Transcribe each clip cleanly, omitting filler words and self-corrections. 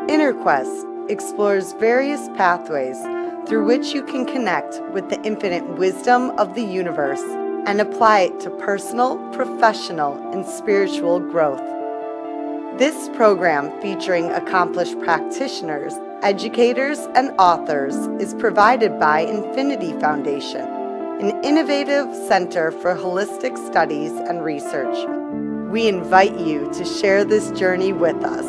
InnerQuest explores various pathways through which you can connect with the infinite wisdom of the universe and apply it to personal, professional, and spiritual growth. This program, featuring accomplished practitioners, educators, and authors, is provided by Infinity Foundation, an innovative center for holistic studies and research. We invite you to share this journey with us.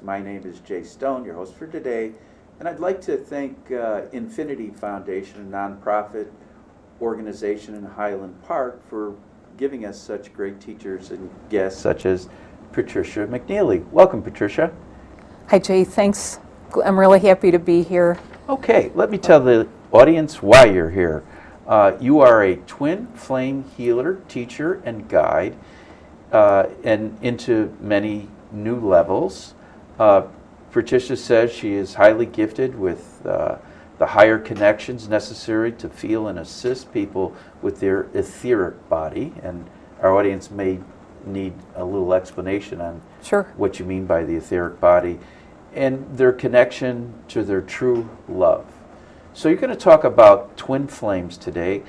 My name is Jay Stone, your host for today, and I'd like to thank Infinity Foundation, a nonprofit organization in Highland Park, for giving us such great teachers and guests such as Patricia McNeilly. Welcome, Patricia. Hi, Jay. Thanks. I'm really happy to be here. Okay, let me tell the audience why you're here. You are a twin flame healer, teacher, and guide, and into many new levels. Patricia says she is highly gifted with the higher connections necessary to feel and assist people with their etheric body, and our audience may need a little explanation on what you mean by the etheric body and their connection to their true love. So you're going to talk about twin flames today.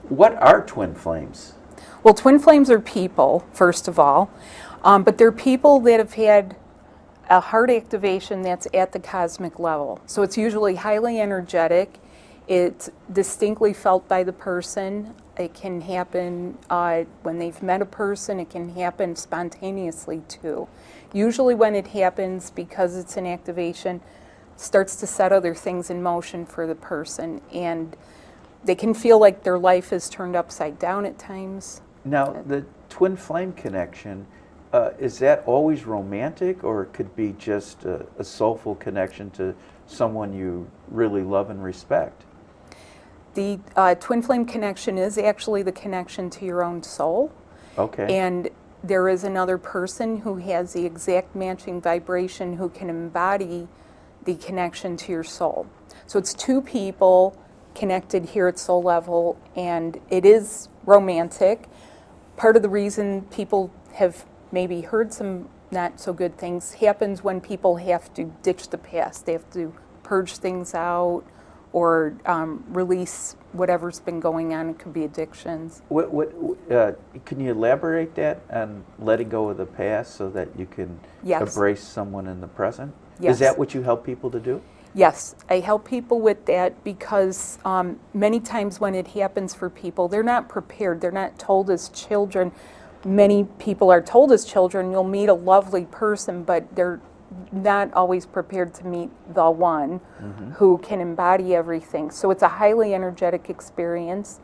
What are twin flames? Well, twin flames are people, first of all, but they're people that have had a heart activation that's at the cosmic level. So it's usually highly energetic. It's distinctly felt by the person. It can happen when they've met a person. It can happen spontaneously too. Usually when it happens, because it's an activation, it starts to set other things in motion for the person, and they can feel like their life is turned upside down at times. Now, the twin flame connection, is that always romantic, or it could be just a soulful connection to someone you really love and respect? The twin flame connection is actually the connection to your own soul. Okay. And there is another person who has the exact matching vibration who can embody the connection to your soul. So it's two people connected here at soul level, and it is romantic. Part of the reason people have maybe heard some not so good things happens when people have to ditch the past. They have to purge things out or release whatever's been going on. It could be addictions. Can you elaborate that on letting go of the past so that you can embrace someone in the present? Yes. Is that what you help people to do? Yes, I help people with that because many times when it happens for people, they're not prepared. They're not told as children. Many people are told as children, you'll meet a lovely person, but they're not always prepared to meet the one who can embody everything. So it's a highly energetic experience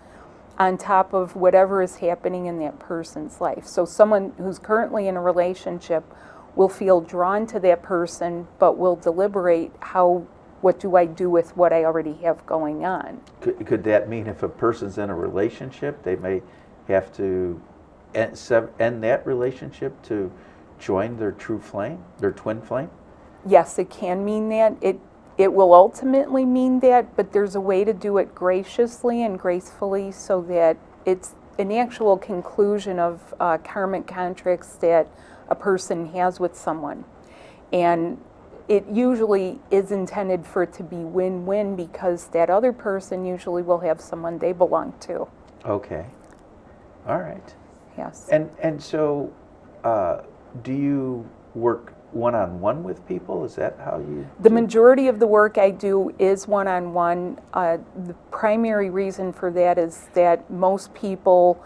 on top of whatever is happening in that person's life. So someone who's currently in a relationship will feel drawn to that person, but will deliberate what do I do with what I already have going on. Could that mean if a person's in a relationship, they may have to end that relationship to join their true flame, their twin flame? Yes, it can mean that. It will ultimately mean that, but there's a way to do it graciously and gracefully so that it's an actual conclusion of karmic contracts that a person has with someone. And it usually is intended for it to be win-win because that other person usually will have someone they belong to. Okay. All right. Yes. And so, do you work one-on-one with people? Is that how you The majority of the work I do is one-on-one. The primary reason for that is that most people,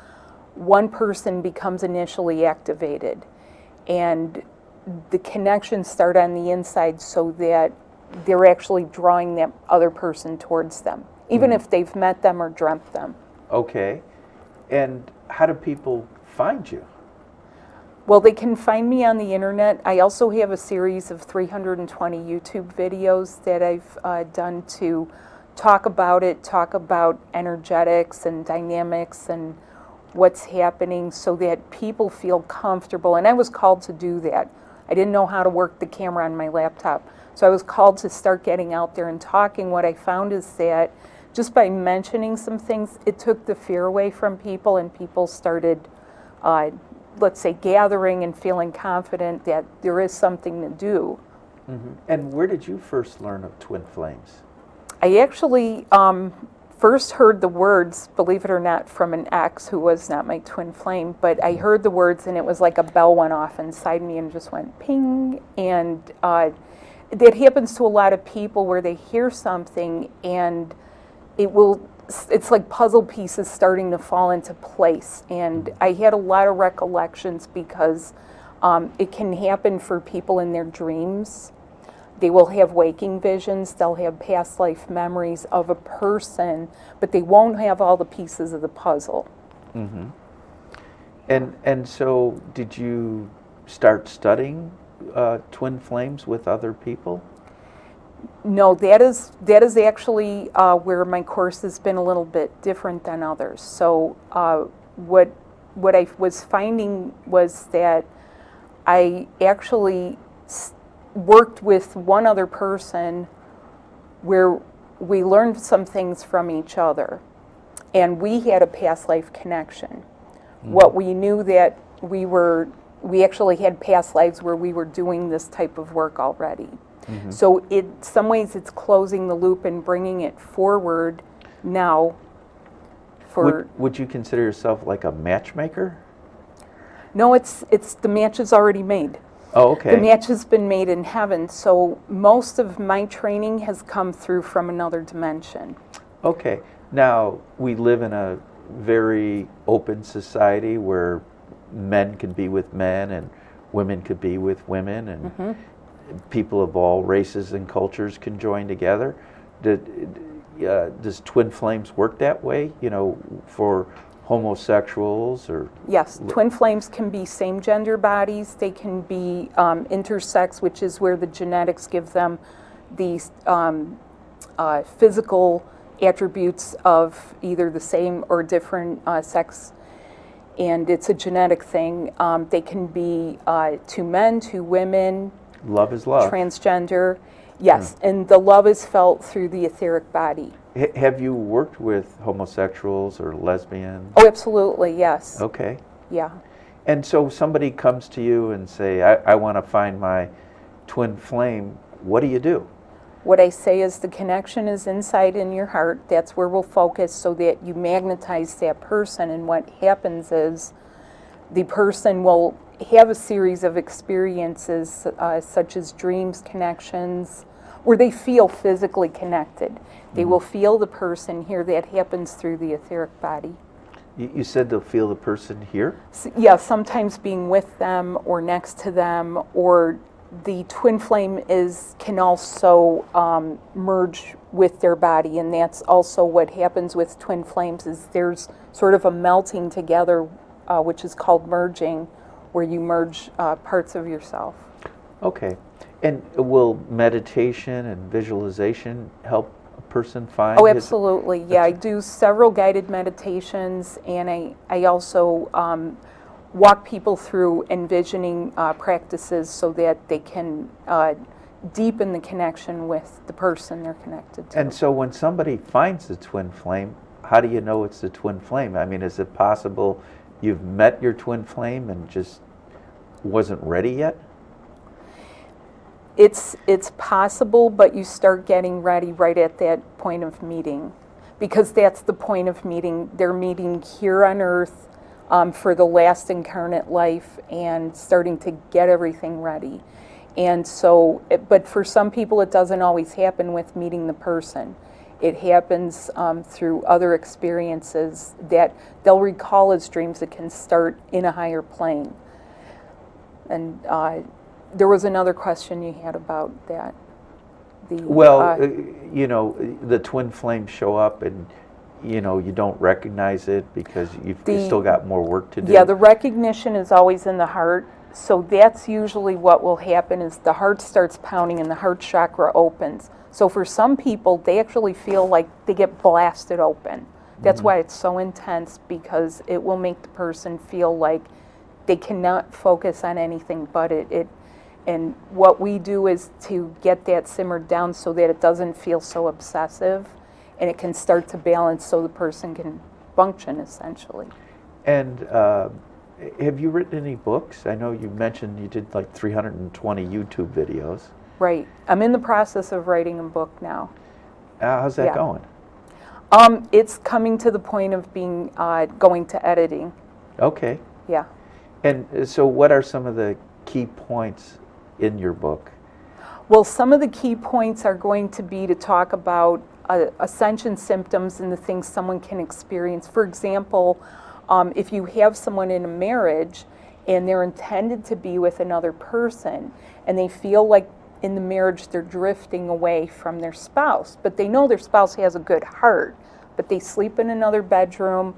one person becomes initially activated, and the connections start on the inside so that they're actually drawing that other person towards them, even if they've met them or dreamt them. Okay. And how do people find you? Well, they can find me on the internet. I also have a series of 320 YouTube videos that I've done to talk about it, talk about energetics and dynamics and what's happening so that people feel comfortable. And I was called to do that. I didn't know how to work the camera on my laptop. So I was called to start getting out there and talking. What I found is that just by mentioning some things, it took the fear away from people, and people started, let's say, gathering and feeling confident that there is something to do. Mm-hmm. And where did you first learn of twin flames? I actually first heard the words, believe it or not, from an ex who was not my twin flame, but I heard the words and it was like a bell went off inside me and just went ping. And that happens to a lot of people where they hear something and it's like puzzle pieces starting to fall into place. And I had a lot of recollections because it can happen for people in their dreams. They will have waking visions, they'll have past life memories of a person, but they won't have all the pieces of the puzzle. Mm-hmm. And so did you start studying twin flames with other people? No, that is actually where my course has been a little bit different than others. So what I was finding was that I actually worked with one other person where we learned some things from each other, and we had a past life connection. Mm-hmm. What we knew that we actually had past lives where we were doing this type of work already. Mm-hmm. So in some ways it's closing the loop and bringing it forward now. Would you consider yourself like a matchmaker? No, it's the match is already made. Oh, okay. The match has been made in heaven, so most of my training has come through from another dimension. Okay. Now, we live in a very open society where men can be with men and women could be with women, and mm-hmm. people of all races and cultures can join together. Does twin flames work that way, for homosexuals or? Yes, twin flames can be same gender bodies. They can be intersex, which is where the genetics give them these physical attributes of either the same or different sex, and it's a genetic thing. They can be two men, two women. Love is love. Transgender, yes, and the love is felt through the etheric body. Have you worked with homosexuals or lesbians? Oh, absolutely, yes. Okay. Yeah. And so somebody comes to you and say, I want to find my twin flame. What do you do? What I say is the connection is inside in your heart. That's where we'll focus so that you magnetize that person. And what happens is the person will have a series of experiences such as dreams, connections, where they feel physically connected. They will feel the person here. That happens through the etheric body. You said they'll feel the person here? Yeah, sometimes being with them or next to them, or the twin flame can also merge with their body, and that's also what happens with twin flames is there's sort of a melting together, which is called merging, where you merge parts of yourself. Okay. And will meditation and visualization help a person find? Oh, absolutely. Yeah, I do several guided meditations, and I also walk people through envisioning practices so that they can deepen the connection with the person they're connected to. And so when somebody finds the twin flame, how do you know it's the twin flame? I mean, is it possible you've met your twin flame and just wasn't ready yet? It's possible, but you start getting ready right at that point of meeting, because that's the point of meeting. They're meeting here on earth for the last incarnate life and starting to get everything ready. And so, but for some people it doesn't always happen with meeting the person. It happens through other experiences that they'll recall as dreams that can start in a higher plane. And there was another question you had about that. The twin flames show up and, you don't recognize it because you've still got more work to do. Yeah, the recognition is always in the heart. So that's usually what will happen is the heart starts pounding and the heart chakra opens. So for some people, they actually feel like they get blasted open. That's why it's so intense, because it will make the person feel like they cannot focus on anything but it. And what we do is to get that simmered down so that it doesn't feel so obsessive, and it can start to balance so the person can function essentially. And have you written any books? I know you mentioned you did like 320 YouTube videos. Right. I'm in the process of writing a book now. How's that going? It's coming to the point of being going to editing. Okay. Yeah. And so what are some of the key points in your book? Well, some of the key points are going to be to talk about ascension symptoms and the things someone can experience. For example, if you have someone in a marriage and they're intended to be with another person and they feel like in the marriage they're drifting away from their spouse, but they know their spouse has a good heart, but they sleep in another bedroom,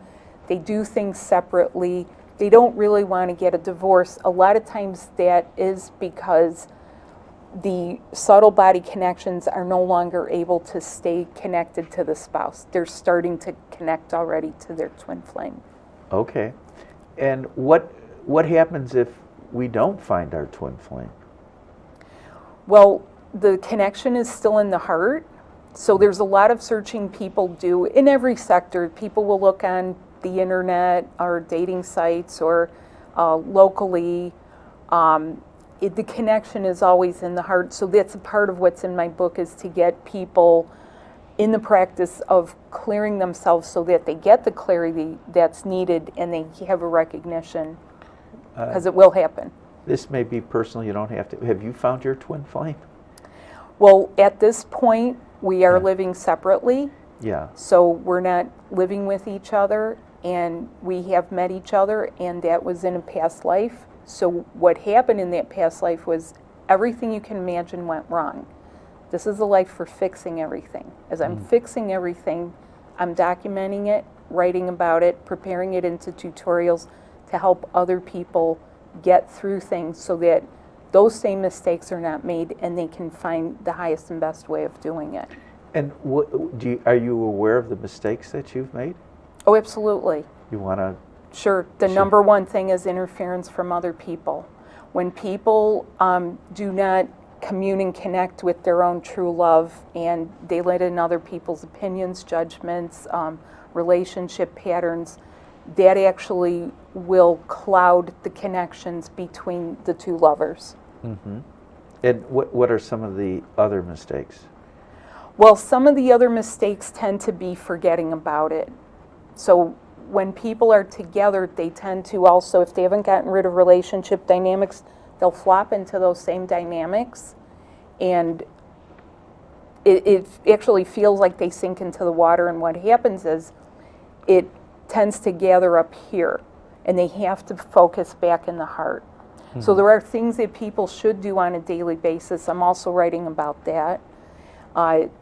they do things separately, they don't really want to get a divorce. A lot of times that is because the subtle body connections are no longer able to stay connected to the spouse. They're starting to connect already to their twin flame. Okay. And what happens if we don't find our twin flame? Well, the connection is still in the heart. So there's a lot of searching people do in every sector. People will look on the internet or dating sites or locally. The connection is always in the heart. So that's a part of what's in my book, is to get people in the practice of clearing themselves so that they get the clarity that's needed and they have a recognition, because it will happen. This may be personal, you don't have to. Have you found your twin flame? Well, at this point, we are living separately. Yeah. So we're not living with each other, and we have met each other, and that was in a past life. So what happened in that past life was everything you can imagine went wrong. This is a life for fixing everything. As I'm fixing everything, I'm documenting it, writing about it, preparing it into tutorials to help other people get through things so that those same mistakes are not made and they can find the highest and best way of doing it. And are you aware of the mistakes that you've made? Oh, absolutely. You want to? Sure. The number one thing is interference from other people. When people do not commune and connect with their own true love, and they let in other people's opinions, judgments, relationship patterns, that actually will cloud the connections between the two lovers. Mm-hmm. And what are some of the other mistakes? Well, some of the other mistakes tend to be forgetting about it. So when people are together, they tend to also, if they haven't gotten rid of relationship dynamics, they'll flop into those same dynamics, and it actually feels like they sink into the water, and what happens is it tends to gather up here, and they have to focus back in the heart. Mm-hmm. So there are things that people should do on a daily basis. I'm also writing about that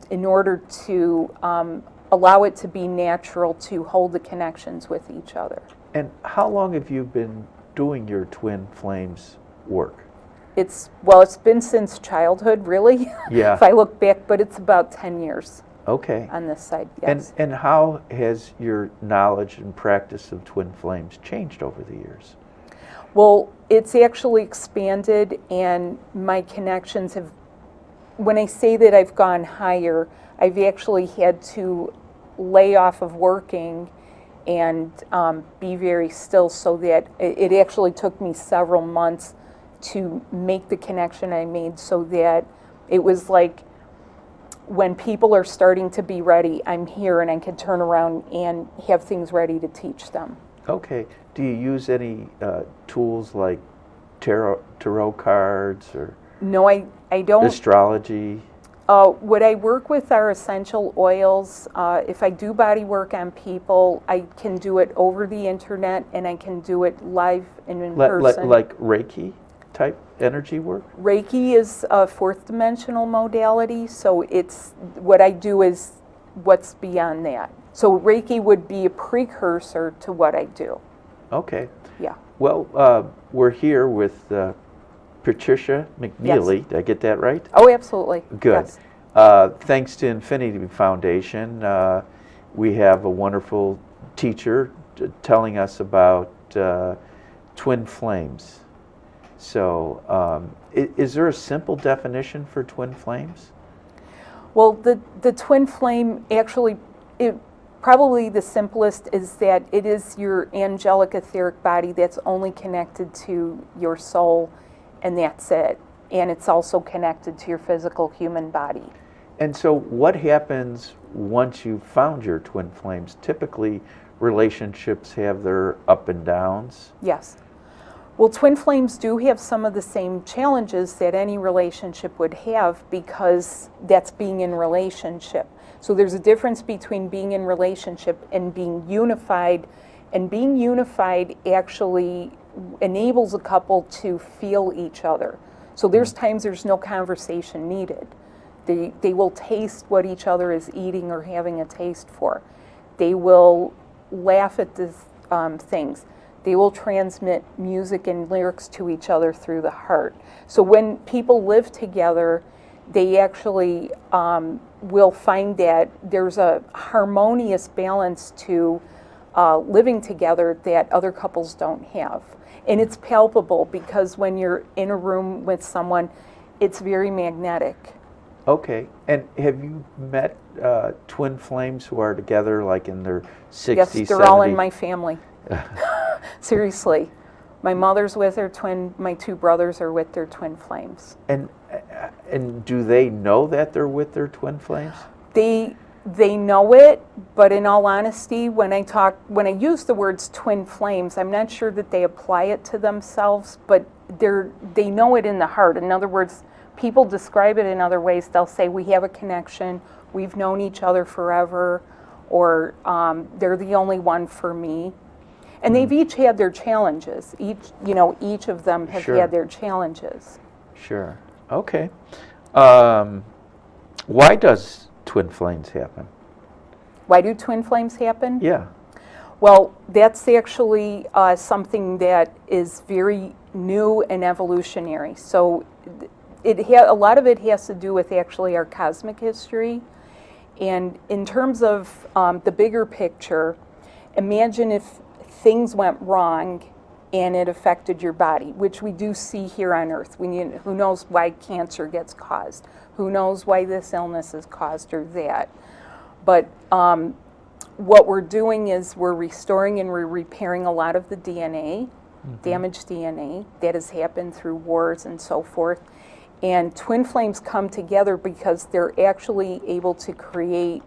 in order to allow it to be natural to hold the connections with each other. And how long have you been doing your twin flames work? It's been since childhood, really. Yeah. If I look back, but it's about 10 years. Okay. On this side, yes. And how has your knowledge and practice of twin flames changed over the years? Well, it's actually expanded, and my connections have, when I say that I've gone higher, I've actually had to lay off of working and be very still, so that it actually took me several months to make the connection I made, so that it was like when people are starting to be ready, I'm here and I can turn around and have things ready to teach them. Okay. Do you use any tools like tarot cards or? No, I don't. Astrology? What I work with are essential oils. If I do body work on people, I can do it over the internet, and I can do it live and in person. Like Reiki type energy work? Reiki is a fourth dimensional modality, so it's what I do is what's beyond that. So Reiki would be a precursor to what I do. Okay. Yeah. Well, we're here with Patricia McNeilly. Yes. Did I get that right? Oh, absolutely. Good. Yes. Thanks to Infinity Foundation, we have a wonderful teacher telling us about twin flames. So, is there a simple definition for twin flames? Well, the twin flame actually it probably the simplest is that it is your angelic etheric body that's only connected to your soul, and that's it. And it's also connected to your physical human body. And so what happens once you've found your twin flames? Typically, relationships have their up and downs. Yes. Well, twin flames do have some of the same challenges that any relationship would have, because that's being in relationship. So there's a difference between being in relationship and being unified, and being unified actually enables a couple to feel each other. So there's times there's no conversation needed. They will taste what each other is eating or having a taste for. They will laugh at the things. They will transmit music and lyrics to each other through the heart. So when people live together, they actually will find that there's a harmonious balance to living together that other couples don't have. And it's palpable, because when you're in a room with someone, it's very magnetic. Okay. And have you met twin flames who are together like in their 60s, Yes, they're 70s? all in my family. Seriously. My mother's with her twin, my two brothers are with their twin flames. And do they know that they're with their twin flames? They know it, but in all honesty, when I use the words twin flames, I'm not sure that they apply it to themselves, but they know it in the heart. In other words, people describe it in other ways. They'll say, we have a connection, we've known each other forever, or they're the only one for me. And they've each had their challenges. Each of them have Sure. had their challenges. Sure. Okay. Why does twin flames happen? Why do twin flames happen? Yeah. Well, that's actually something that is very new and evolutionary. So a lot of it has to do with actually our cosmic history. And in terms of the bigger picture, imagine if things went wrong and it affected your body, which we do see here on Earth. Who knows why cancer gets caused? Who knows why this illness is caused or that? But what we're doing is we're restoring and we're repairing a lot of the DNA, damaged DNA, that has happened through wars and so forth. And twin flames come together because they're actually able to create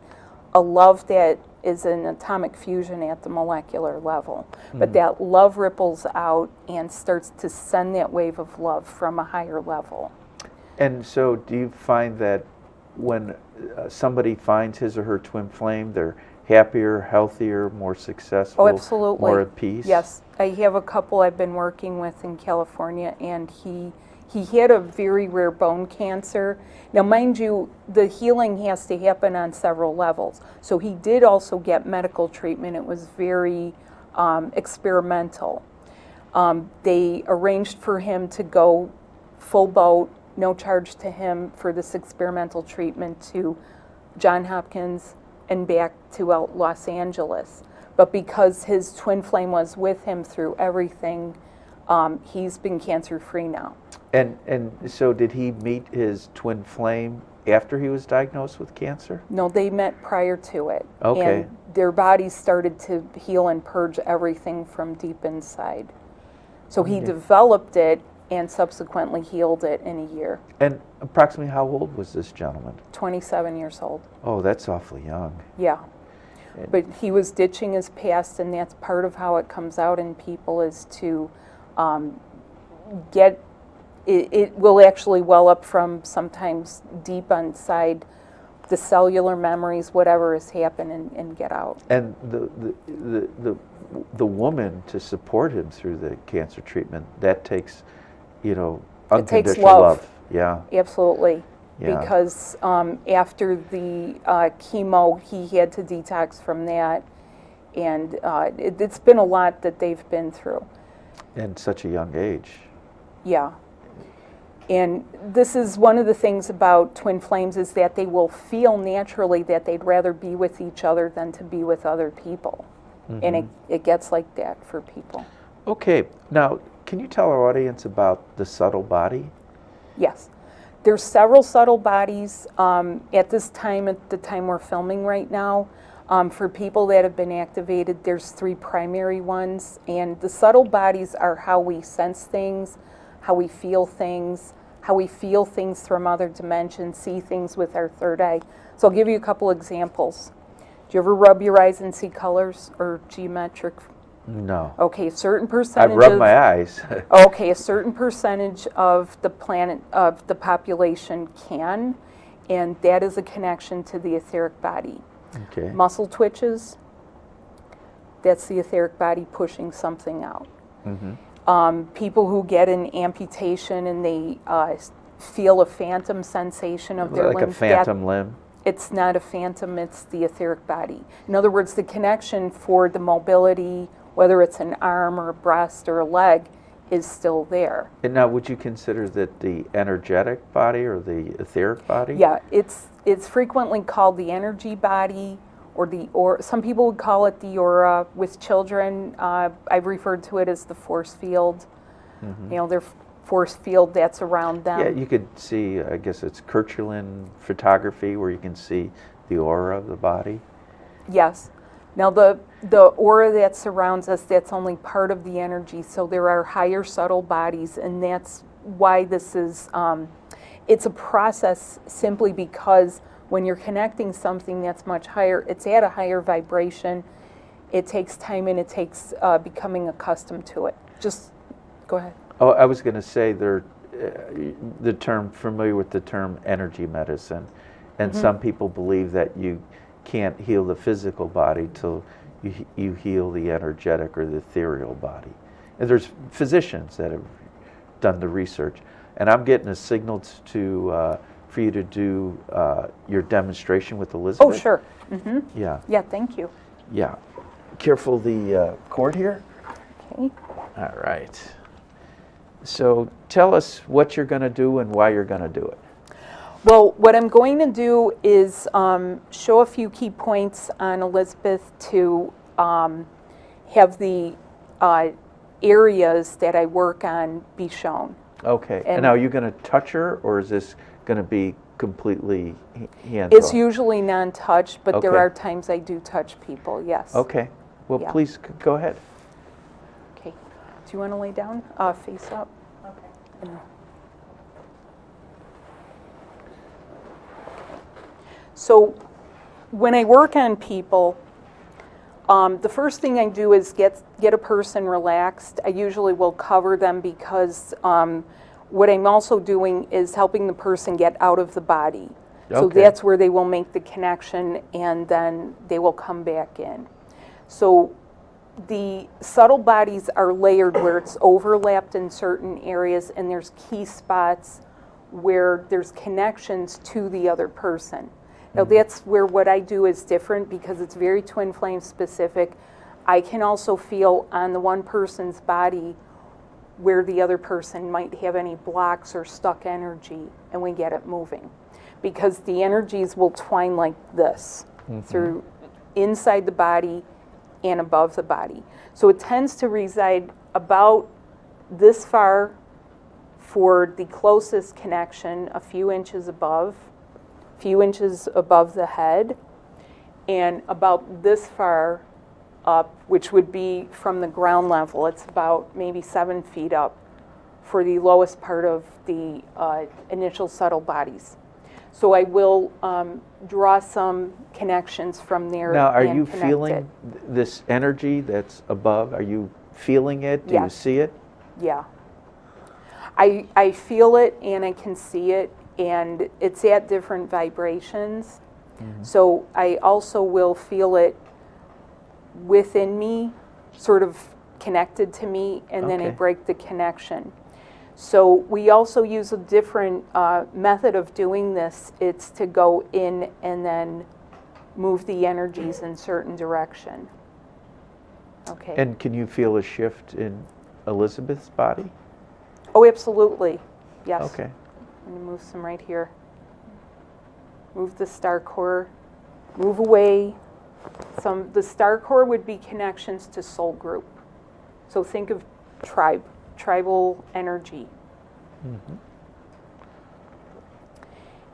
a love that is an atomic fusion at the molecular level. But that love ripples out and starts to send that wave of love from a higher level. And so do you find that when somebody finds his or her twin flame, they're happier, healthier, more successful, Oh, absolutely. more at peace? Yes. I have a couple I've been working with in California, and he had a very rare bone cancer. Now, mind you, the healing has to happen on several levels. So he did also get medical treatment. It was very experimental. They arranged for him to go full boat, no charge to him, for this experimental treatment to Johns Hopkins and back to Los Angeles. But because his twin flame was with him through everything, he's been cancer-free now. And so did he meet his twin flame after he was diagnosed with cancer? No, they met prior to it. Okay. And their bodies started to heal and purge everything from deep inside. So he developed it and subsequently healed it in a year. And approximately how old was this gentleman? 27 years old. Oh, that's awfully young. Yeah. But he was ditching his past, and that's part of how it comes out in people, is to get, it will actually well up from sometimes deep inside the cellular memories, whatever has happened, and get out. And the woman to support him through the cancer treatment, that takes, unconditional It takes love. Yeah. Absolutely. Yeah. Because after the chemo, he had to detox from that, and it's been a lot that they've been through. And such a young age. Yeah. And this is one of the things about twin flames, is that they will feel naturally that they'd rather be with each other than to be with other people. Mm-hmm. And it gets like that for people. Okay. Now, can you tell our audience about the subtle body? Yes. There's several subtle bodies. At the time we're filming right now, For people that have been activated, there's 3 primary ones, and the subtle bodies are how we sense things, how we feel things from other dimensions, see things with our third eye. So I'll give you a couple examples. Do you ever rub your eyes and see colors or geometric? No. Okay, a certain percentage. I've rubbed my eyes. Okay, a certain percentage of the population can, and that is a connection to the etheric body. Okay. Muscle twitches, that's the etheric body pushing something out. People who get an amputation and they feel a phantom sensation of their Like limb. a phantom limb? It's not a phantom, it's the etheric body. In other words, the connection for the mobility, whether it's an arm or a breast or a leg, is still there. And now, would you consider that the energetic body or the etheric body? Yeah, it's frequently called the energy body, or some people would call it the aura. With children, I've referred to it as the force field. You know, their force field that's around them. Yeah, you could see, I guess it's Kirchhoff photography, where you can see the aura of the body. Yes. Now the aura that surrounds us, that's only part of the energy, so there are higher subtle bodies, and that's why this is, it's a process simply because when you're connecting something that's much higher, it's at a higher vibration. It takes time and it takes becoming accustomed to it. Just go ahead. Oh, I was going to say familiar with the term energy medicine, and some people believe that you can't heal the physical body till you heal the energetic or the ethereal body. And there's physicians that have done the research, and I'm getting a signal for you to do your demonstration with Elizabeth. Oh, sure. Yeah. Yeah, thank you. Yeah. Careful the cord here. Okay. All right. So tell us what you're going to do and why you're going to do it. Well, what I'm going to do is show a few key points on Elizabeth to have the areas that I work on be shown. Okay. And now, are you going to touch her, or is this going to be completely hands-off? It's usually non-touch, but there Okay. are times I do touch people, yes. Okay. Well, Yeah. please go ahead. Okay. Do you want to lay down? Face up? Okay. So when I work on people, the first thing I do is get a person relaxed. I usually will cover them because what I'm also doing is helping the person get out of the body. So Okay. that's where they will make the connection and then they will come back in. So the subtle bodies are layered where it's overlapped in certain areas, and there's key spots where there's connections to the other person. Now that's where what I do is different because it's very twin flame specific. I can also feel on the one person's body where the other person might have any blocks or stuck energy, and we get it moving. Because the energies will twine like this through inside the body and above the body. So it tends to reside about this far for the closest connection, a few inches above the head, and about this far up, which would be from the ground level. It's about maybe 7 feet up for the lowest part of the initial subtle bodies. So I will draw some connections from there. Now, are and you connect feeling it. this energy that's above? Are you feeling it? Do you Yes. see it? Yeah. I feel it and I can see it, and it's at different vibrations. So I also will feel it within me, sort of connected to me, and then I Okay. break the connection. So we also use a different method of doing this. It's to go in and then move the energies in certain direction. Okay. And can you feel a shift in Elizabeth's body? Oh, absolutely. Yes. Okay. I'm going to move some right here. Move the star core. Move away. The star core would be connections to soul group. So think of tribal energy.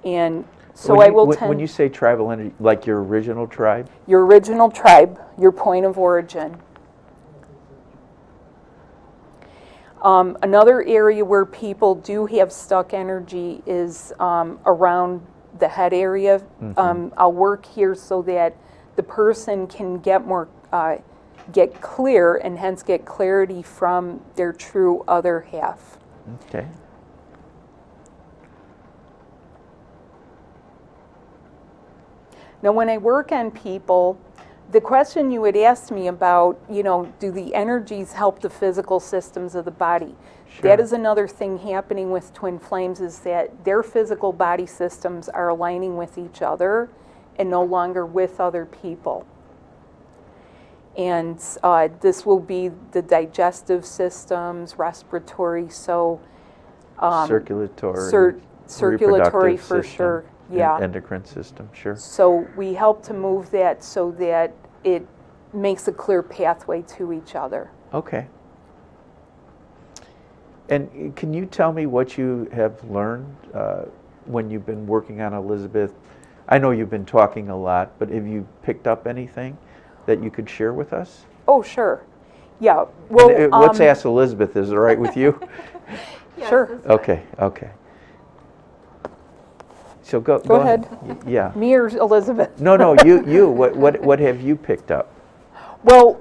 And so I will tend... When you say tribal energy, like your original tribe? Your original tribe, your point of origin. Another area where people do have stuck energy is around the head area. Mm-hmm. I'll work here so that the person can get clear and hence get clarity from their true other half. Okay. Now, when I work on people, the question you had asked me about, do the energies help the physical systems of the body? Sure. That is another thing happening with twin flames, is that their physical body systems are aligning with each other and no longer with other people. And this will be the digestive systems, respiratory, circulatory, circulatory for system, sure. Yeah. Endocrine system, sure. So we help to move that so that it makes a clear pathway to each other. Okay. And can you tell me what you have learned when you've been working on Elizabeth? I know you've been talking a lot, but have you picked up anything that you could share with us? Oh, sure. Yeah. Well, let's ask Elizabeth. Is it all right with you? Yes, sure. Okay. Okay. So go ahead. Yeah. Me or Elizabeth? No. You. What have you picked up? Well,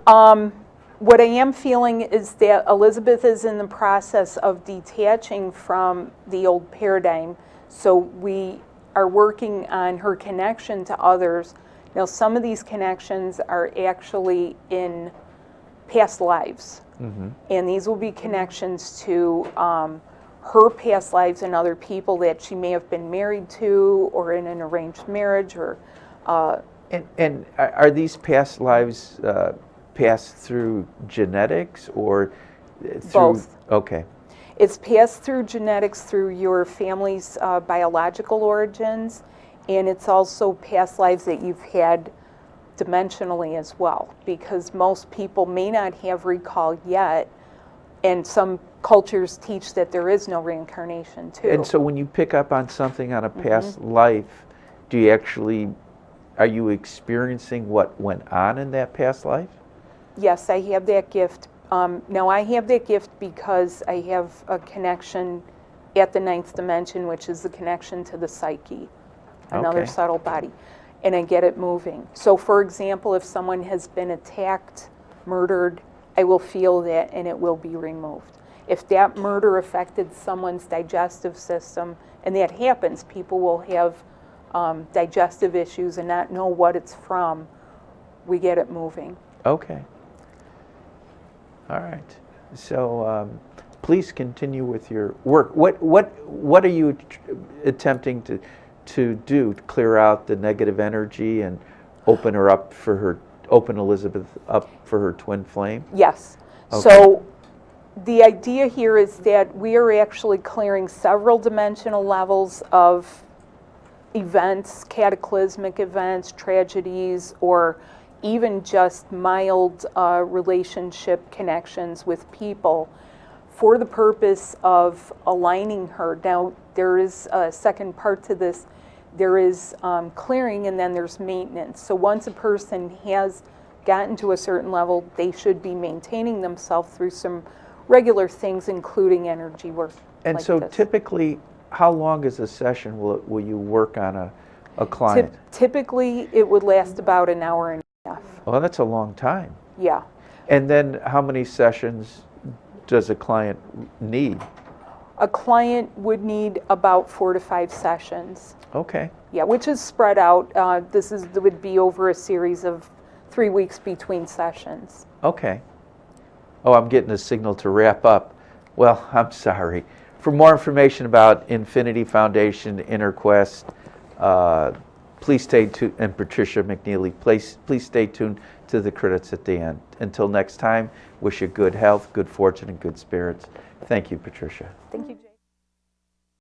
what I am feeling is that Elizabeth is in the process of detaching from the old paradigm. So we are working on her connection to others. Now, some of these connections are actually in past lives. Mm-hmm. And these will be connections to her past lives and other people that she may have been married to or in an arranged marriage. Or And are these past lives passed through genetics or through... Both. Okay. It's passed through genetics through your family's biological origins, and it's also past lives that you've had dimensionally as well, because most people may not have recall yet, and some cultures teach that there is no reincarnation too. And so when you pick up on something on a past life, are you experiencing what went on in that past life? Yes, I have that gift. Now, I have that gift because I have a connection at the 9th dimension, which is the connection to the psyche, another subtle body, and I get it moving. So, for example, if someone has been attacked, murdered, I will feel that and it will be removed. If that murder affected someone's digestive system, and that happens, people will have digestive issues and not know what it's from, we get it moving. Okay. All right. So please continue with your work. What are you attempting to do to clear out the negative energy and open Elizabeth up for her twin flame? Yes. Okay. So the idea here is that we are actually clearing several dimensional levels of events, cataclysmic events, tragedies, or even just mild relationship connections with people for the purpose of aligning her. Now, there is a second part to this. There is clearing and then there's maintenance. So once a person has gotten to a certain level, they should be maintaining themselves through some regular things, including energy work. And like so this. Typically, how long is a session will you work on a client? Typically, it would last about an hour and a half. Well, that's a long time. Yeah. And then how many sessions does a client need? A client would need about 4 to 5 sessions. Okay. Yeah, which is spread out. Would be over a series of 3 weeks between sessions. Okay. Oh, I'm getting a signal to wrap up. Well, I'm sorry. For more information about Infinity Foundation, Inner Quest, please stay tuned, and Patricia McNeilly, please stay tuned to the credits at the end. Until next time, wish you good health, good fortune, and good spirits. Thank you, Patricia. Thank you, Jim.